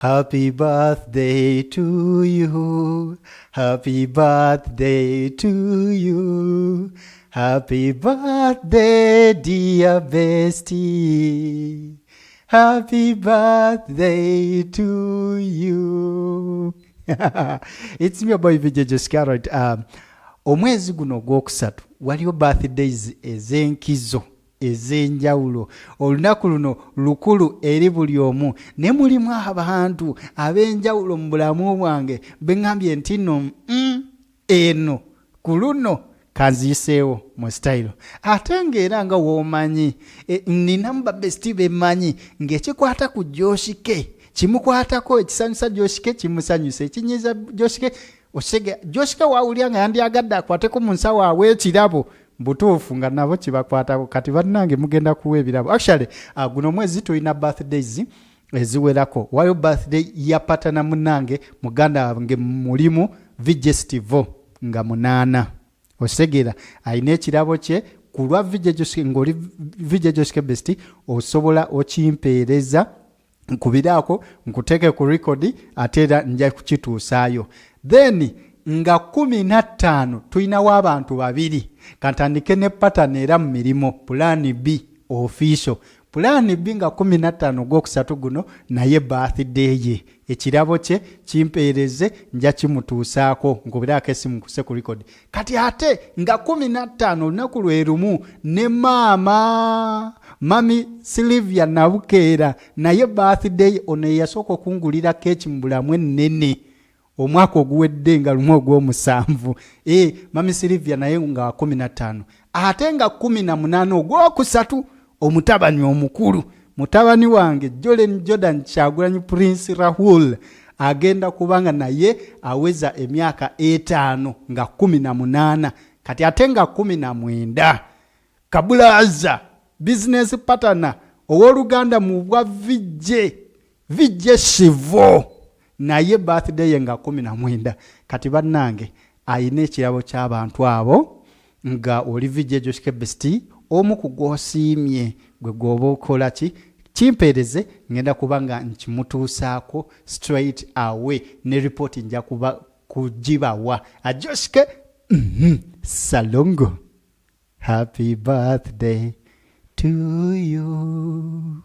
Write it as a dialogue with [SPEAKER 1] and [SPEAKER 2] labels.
[SPEAKER 1] Happy birthday to you. Happy birthday to you. Happy birthday, dear bestie. Happy birthday to you. It's me, boy VJ Scarrett. Omwezi guno ogwokusatu waliwo birthdays ez'enkizo ez'enjawulo. Olunaku luno lukulu eri buli omu, ne mulimu abantu ab'enjawulo mu bulamu bwange beŋŋambye nti nno eno ku luno kanziiseewo mu style. Ate ng'era nga w'omanyi ninamu babesiti bemmanyi ng'ekikwata ku Joshike kimukwatako, ekisanyusa Joshike kimusanyusa, ekinyiiza Joshike osege Joshike wawulya nga yandyagadde akwateko mu nsawo awe ekirabo butuufu nga nabo kibakwatako. Kati bannange mugenda kuwa ebirabo. Actually guno mwezi tulina birthdays eziwerako. Waliwo birthday ya patana munnange muganda wange mulimu Vigestivo nga 8 osegera ayina ekirabo kye ku lwa Vigestivo. Ng'oli Vigestivo besti osobola okimpeereza nkubiraako nkuteeke ku record ate era nja kukituusaayo. Then nga 15 tulinawo abantu babiri kantandike ne pattern era mu mirimo. Plan B official. Plan B nga 15 gwokusatu guno naye birthday ye, ekirabo kye kimpeereze nja kimutuusaako nkubiraako esimu kuse ku record. Kati ate nga 15 olunaku lwe lumu ne mami Sylvia Nabukeera naye birthday ono yasooka okungulira keeki mu bulamu ennene omwaka oguwedde nga lumu ogw'omusanvu. Mami Sylvia naye nga 15 ate nga 18 ogwokusatu omutabani omukulu mutabani wange Jolen Jordan Kyagulanyi Prince Rahul agenda kubanga naye aweza emyaka 5 nga 18 kati ate nga 19 Kabulaza business partner ow'Oluganda mu bwa Vijje Shivo naye birthday nga 19. Kati bannange ayina ekirabo ky'abantu abo nga oli Vijje Joshike Besti omu ku gwosiimye gwe gwoba okola ki kimpeereze ngenda kubanga nkimutuusaako straight away ne report nja kuba kugibawa. Joshike Salongo, happy birthday to you.